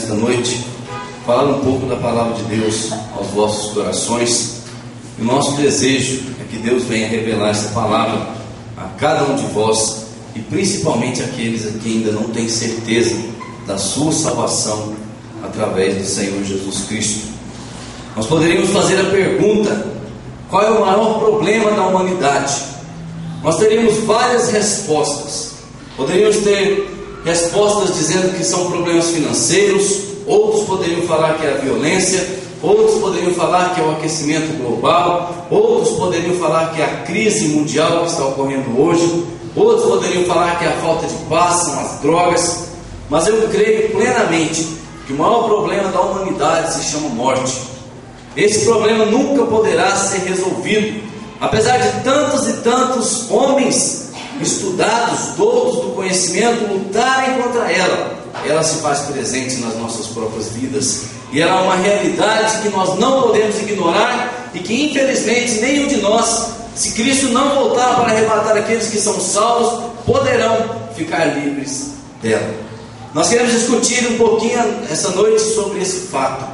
nesta noite falar um pouco da palavra de Deus aos vossos corações. E o nosso desejo é que Deus venha revelar essa palavra a cada um de vós, e principalmente aqueles que ainda não têm certeza da sua salvação através do Senhor Jesus Cristo. Nós poderíamos fazer a pergunta: qual é o maior problema da humanidade? Nós teríamos várias respostas. Poderíamos ter respostas dizendo que são problemas financeiros, outros poderiam falar que é a violência, outros poderiam falar que é o aquecimento global, outros poderiam falar que é a crise mundial que está ocorrendo hoje, outros poderiam falar que é a falta de paz, são as drogas. Mas eu creio plenamente que o maior problema da humanidade se chama morte. Esse problema nunca poderá ser resolvido, apesar de tantos e tantos homens estudados, doutos do conhecimento, lutarem contra ela. Ela se faz presente nas nossas próprias vidas, e ela é uma realidade que nós não podemos ignorar, e que infelizmente nenhum de nós, se Cristo não voltar para arrebatar aqueles que são salvos, poderão ficar livres dela. Nós queremos discutir um pouquinho essa noite sobre esse fato.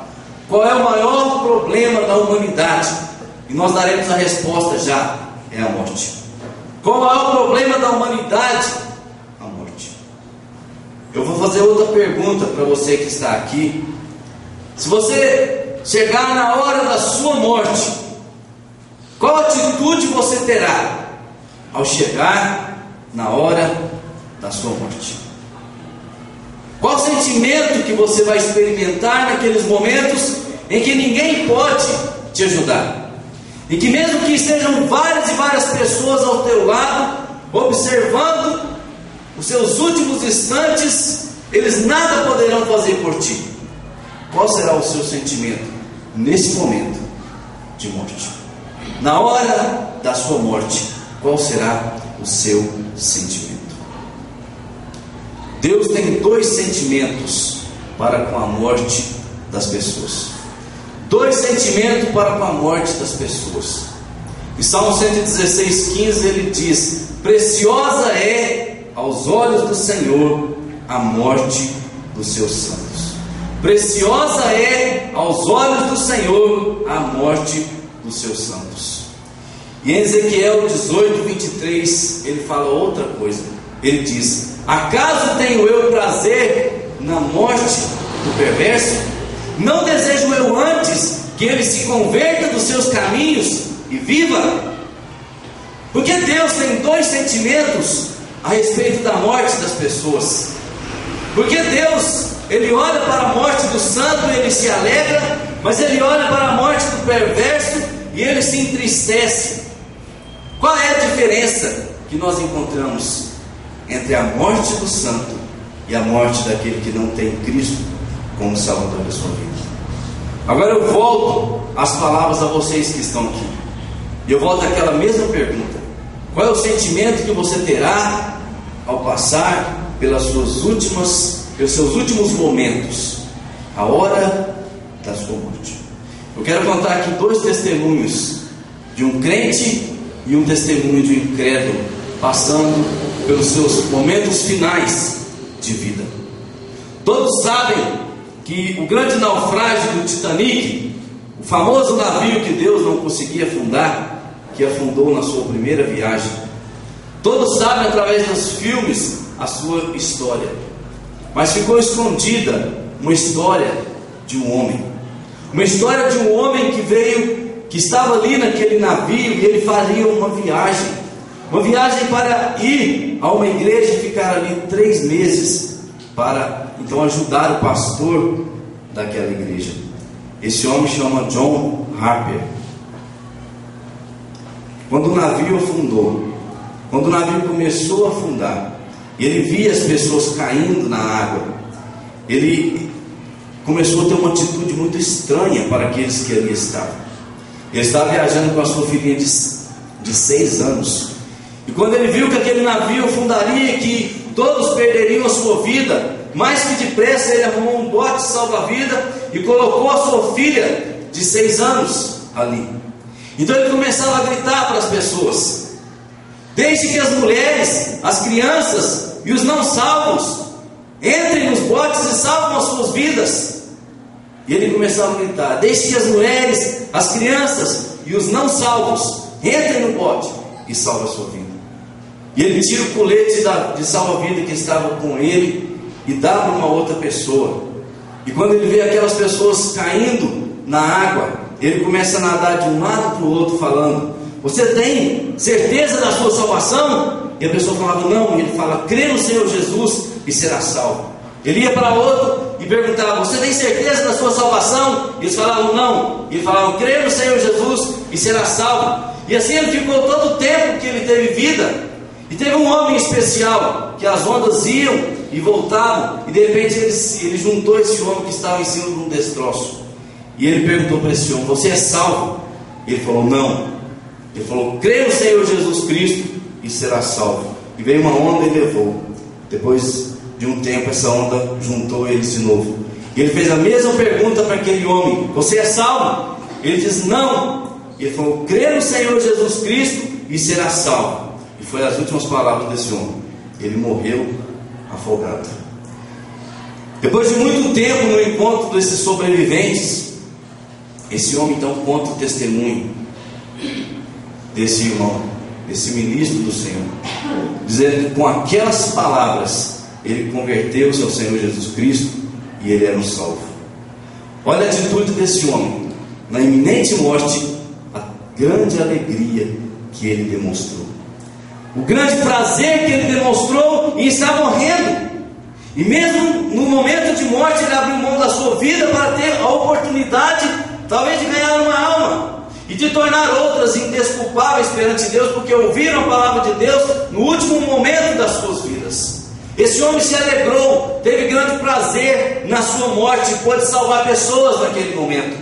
Qual é o maior problema da humanidade? E nós daremos a resposta já: é a morte. Qual é o maior problema da humanidade? A morte. Eu vou fazer outra pergunta para você que está aqui. Se você chegar na hora da sua morte, qual atitude você terá ao chegar na hora da sua morte? Qual sentimento que você vai experimentar naqueles momentos em que ninguém pode te ajudar? E que mesmo que estejam várias e várias pessoas ao teu lado, observando os seus últimos instantes, eles nada poderão fazer por ti. Qual será o seu sentimento nesse momento de morte? Na hora da sua morte, qual será o seu sentimento? Deus tem dois sentimentos para com a morte das pessoas. Dois sentimentos para com a morte das pessoas. Em Salmo 116:15 ele diz: preciosa é aos olhos do Senhor a morte dos seus santos. Preciosa é aos olhos do Senhor a morte dos seus santos. E em Ezequiel 18:23 ele fala outra coisa. Ele diz: acaso tenho eu prazer na morte do perverso? Não desejo eu antes que ele se converta dos seus caminhos e viva? Porque Deus tem dois sentimentos a respeito da morte das pessoas. Porque Deus, ele olha para a morte do santo e ele se alegra, mas ele olha para a morte do perverso e ele se entristece. Qual é a diferença que nós encontramos entre a morte do santo e a morte daquele que não tem Cristo como Salvador da sua vida? Agora eu volto as palavras a vocês que estão aqui, e eu volto àquela mesma pergunta: qual é o sentimento que você terá ao passar pelos seus últimos momentos, a hora da sua morte? Eu quero contar aqui dois testemunhos, de um crente e um testemunho de um incrédulo, passando pelos seus momentos finais de vida. Todos sabem que o grande naufrágio do Titanic, o famoso navio que Deus não conseguia afundar, que afundou na sua primeira viagem, todos sabem através dos filmes a sua história, mas ficou escondida uma história de um homem, uma história de um homem que estava ali naquele navio, e ele faria uma viagem para ir a uma igreja e ficar ali 3 meses, para então ajudar o pastor daquela igreja. Esse homem chama John Harper. Quando o navio afundou, quando o navio começou a afundar, e ele via as pessoas caindo na água, ele começou a ter uma atitude muito estranha para aqueles que ali estavam. Ele estava viajando com a sua filhinha de 6 anos, e quando ele viu que aquele navio afundaria, que todos perderiam a sua vida, mais que depressa ele arrumou um bote salva-vida e colocou a sua filha de 6 anos ali. Então ele começava a gritar para as pessoas: deixe que as mulheres, as crianças e os não salvos entrem nos botes e salvam as suas vidas. E ele começava a gritar: deixe que as mulheres, as crianças e os não salvos entrem no bote e salvem a sua vida. E ele tira o colete de salva-vida que estava com ele e dá para uma outra pessoa. E quando ele vê aquelas pessoas caindo na água, ele começa a nadar de um lado para o outro falando: você tem certeza da sua salvação? E a pessoa falava: não. E ele fala: crê no Senhor Jesus e será salvo. Ele ia para outro e perguntava: você tem certeza da sua salvação? E eles falavam: não. E ele falava: crê no Senhor Jesus e será salvo. E assim ele ficou todo o tempo que ele teve vida. E teve um homem especial, que as ondas iam e voltavam, e de repente ele juntou esse homem que estava em cima de um destroço. E ele perguntou para esse homem: você é salvo? Ele falou: não. Ele falou: crê no Senhor Jesus Cristo e será salvo. E veio uma onda e levou. Depois de um tempo, essa onda juntou eles de novo. E ele fez a mesma pergunta para aquele homem: você é salvo? Ele disse: não. Ele falou: crê no Senhor Jesus Cristo e será salvo. E foi as últimas palavras desse homem. Ele morreu afogado. Depois de muito tempo no encontro desses sobreviventes, esse homem então conta o testemunho desse irmão, desse ministro do Senhor, dizendo que com aquelas palavras ele converteu-se ao Senhor Jesus Cristo e ele era um salvo. Olha a atitude desse homem, na iminente morte, a grande alegria que ele demonstrou, o grande prazer que ele demonstrou em estar morrendo. E mesmo no momento de morte, ele abriu mão da sua vida para ter a oportunidade, talvez, de ganhar uma alma e de tornar outras indesculpáveis perante Deus, porque ouviram a palavra de Deus no último momento das suas vidas. Esse homem se alegrou, teve grande prazer na sua morte e pôde salvar pessoas naquele momento.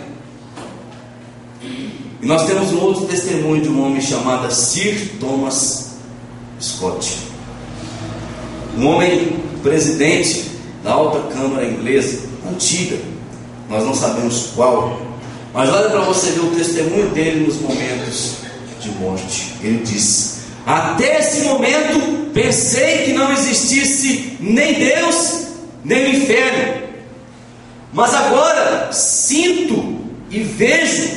E nós temos um outro testemunho de um homem chamado Sir Thomas Scott, um homem presidente da alta câmara inglesa, antiga, nós não sabemos qual, mas olha para você ver o testemunho dele nos momentos de morte. Ele disse: até esse momento pensei que não existisse nem Deus nem o inferno, mas agora sinto e vejo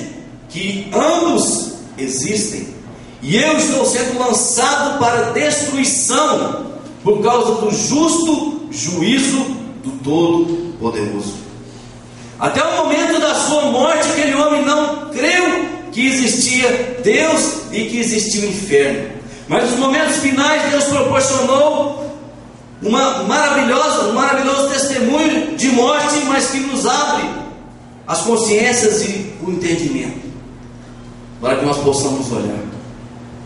que ambos existem. E eu estou sendo lançado para destruição por causa do justo juízo do Todo-Poderoso. Até o momento da sua morte, aquele homem não creu que existia Deus e que existia o inferno. Mas nos momentos finais, Deus proporcionou um maravilhoso testemunho de morte, mas que nos abre as consciências e o entendimento, para que nós possamos olhar.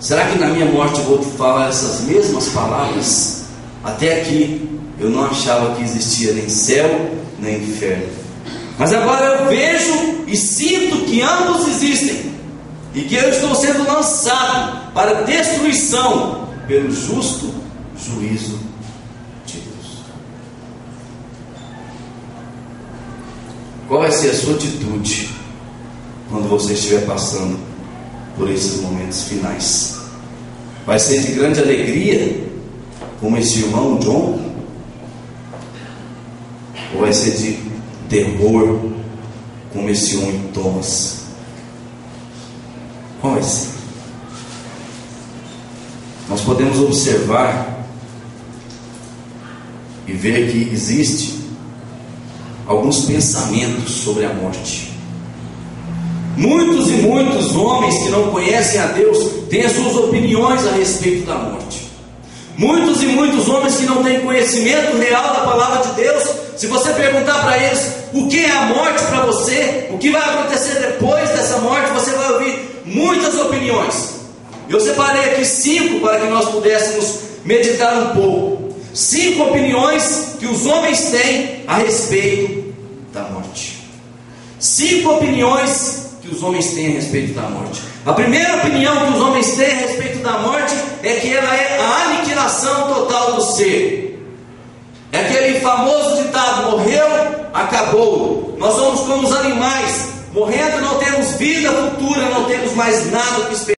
Será que na minha morte eu vou falar essas mesmas palavras? Até aqui eu não achava que existia nem céu nem inferno, mas agora eu vejo e sinto que ambos existem, e que eu estou sendo lançado para destruição pelo justo juízo de Deus. Qual vai ser a sua atitude quando você estiver passando por esses momentos finais? Vai ser de grande alegria, como esse irmão John? Ou vai ser de terror, como esse homem Thomas? Qual vai ser? Nós podemos observar e ver que existe alguns pensamentos sobre a morte. Muitos e muitos homens que não conhecem a Deus têm as suas opiniões a respeito da morte. Muitos e muitos homens que não têm conhecimento real da palavra de Deus, se você perguntar para eles o que é a morte para você, o que vai acontecer depois dessa morte, você vai ouvir muitas opiniões. Eu separei aqui 5 para que nós pudéssemos meditar um pouco. 5 opiniões que os homens têm a respeito da morte. 5 opiniões que os homens têm a respeito da morte. A primeira opinião que os homens têm a respeito da morte é que ela é a aniquilação total do ser. É aquele famoso ditado: morreu, acabou. Nós somos como os animais, morrendo não temos vida futura, não temos mais nada que esperar.